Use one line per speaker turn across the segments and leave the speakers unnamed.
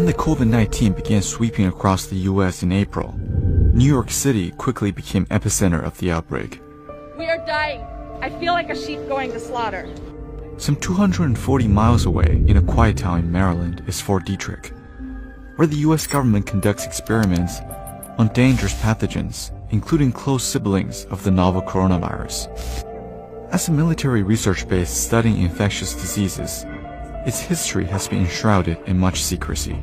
When the COVID-19 began sweeping across the U.S. in April, New York City quickly became epicenter of the outbreak.
We are dying. I feel like a sheep going to slaughter.
Some 240 miles away, in a quiet town in Maryland, is Fort Detrick, where the U.S. government conducts experiments on dangerous pathogens, including close siblings of the novel coronavirus. As a military research base studying infectious diseases, its history has been enshrouded in much secrecy.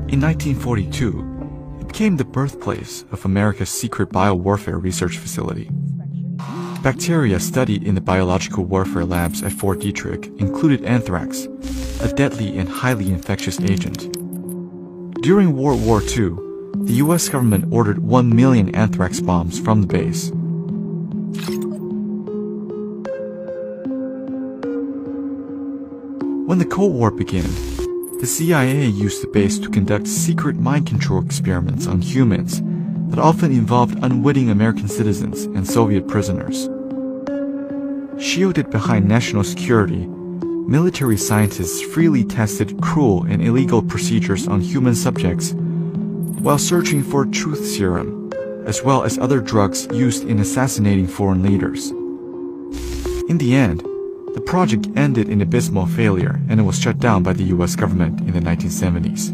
In 1942, it became the birthplace of America's secret biowarfare research facility. Bacteria studied in the biological warfare labs at Fort Detrick included anthrax, a deadly and highly infectious agent. During World War II, the U.S. government ordered 1 million anthrax bombs from the base. When the Cold War began, the CIA used the base to conduct secret mind control experiments on humans that often involved unwitting American citizens and Soviet prisoners. Shielded behind national security, military scientists freely tested cruel and illegal procedures on human subjects while searching for truth serum, as well as other drugs used in assassinating foreign leaders. In the end, the project ended in abysmal failure and it was shut down by the U.S. government in the 1970s.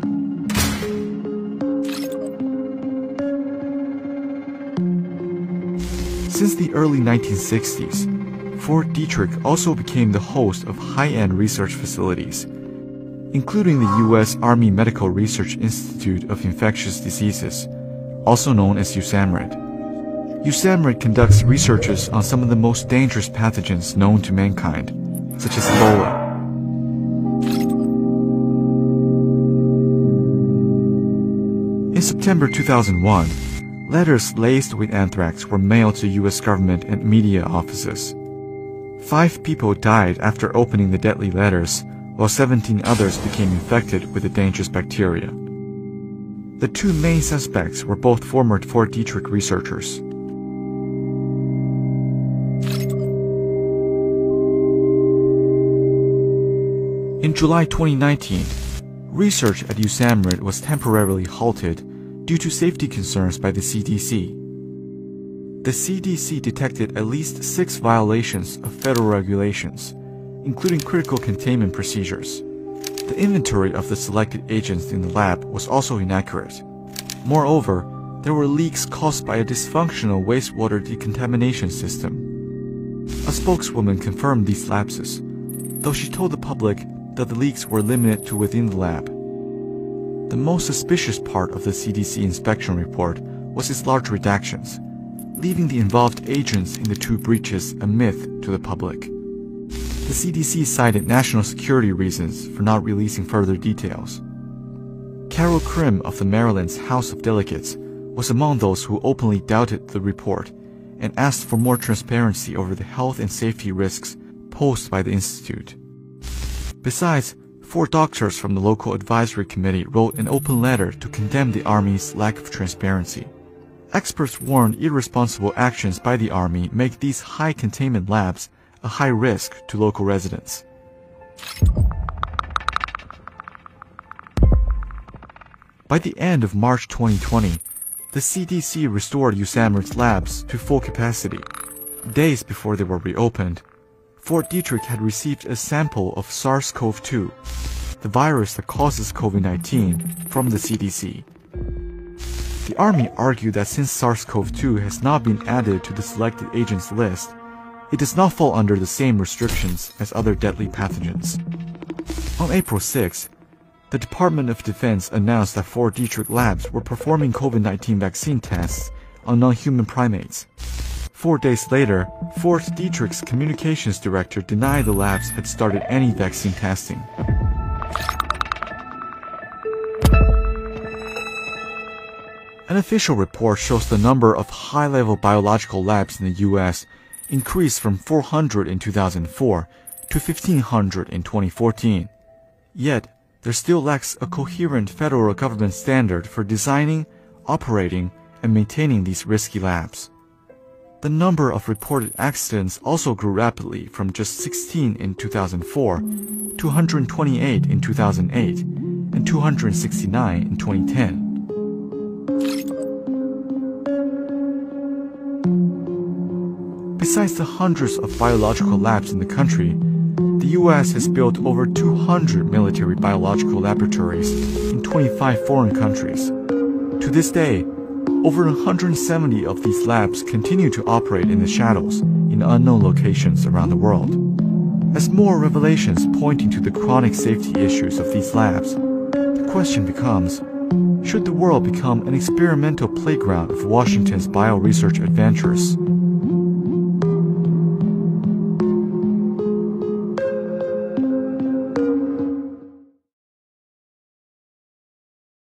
Since the early 1960s, Fort Detrick also became the host of high-end research facilities, including the U.S. Army Medical Research Institute of Infectious Diseases, also known as USAMRIID. USAMRIID conducts researches on some of the most dangerous pathogens known to mankind, such as Ebola. In September 2001, letters laced with anthrax were mailed to U.S. government and media offices. 5 people died after opening the deadly letters, while 17 others became infected with the dangerous bacteria. The 2 main suspects were both former Fort Detrick researchers. In July 2019, research at USAMRIID was temporarily halted due to safety concerns by the CDC. The CDC detected at least 6 violations of federal regulations, including critical containment procedures. The inventory of the selected agents in the lab was also inaccurate. Moreover, there were leaks caused by a dysfunctional wastewater decontamination system. A spokeswoman confirmed these lapses, though she told the public that the leaks were limited to within the lab. The most suspicious part of the CDC inspection report was its large redactions, leaving the involved agents in the 2 breaches a myth to the public. The CDC cited national security reasons for not releasing further details. Carol Krim of the Maryland's House of Delegates was among those who openly doubted the report and asked for more transparency over the health and safety risks posed by the institute. Besides, 4 doctors from the local advisory committee wrote an open letter to condemn the Army's lack of transparency. Experts warned irresponsible actions by the Army make these high-containment labs a high risk to local residents. By the end of March 2020, the CDC restored USAMRIID's labs to full capacity. Days before they were reopened, Fort Detrick had received a sample of SARS-CoV-2, the virus that causes COVID-19, from the CDC. The Army argued that since SARS-CoV-2 has not been added to the selected agents list, it does not fall under the same restrictions as other deadly pathogens. On April 6, the Department of Defense announced that Fort Detrick labs were performing COVID-19 vaccine tests on non-human primates. 4 days later, Fort Detrick's communications director denied the labs had started any vaccine testing. An official report shows the number of high-level biological labs in the U.S. increased from 400 in 2004 to 1,500 in 2014. Yet, there still lacks a coherent federal government standard for designing, operating, and maintaining these risky labs. the number of reported accidents also grew rapidly from just 16 in 2004 to 128 in 2008 and 269 in 2010. Besides the hundreds of biological labs in the country, the U.S. has built over 200 military biological laboratories in 25 foreign countries. To this day, over 170 of these labs continue to operate in the shadows in unknown locations around the world. As more revelations pointing to the chronic safety issues of these labs, the question becomes, should the world become an experimental playground of Washington's bioresearch adventures?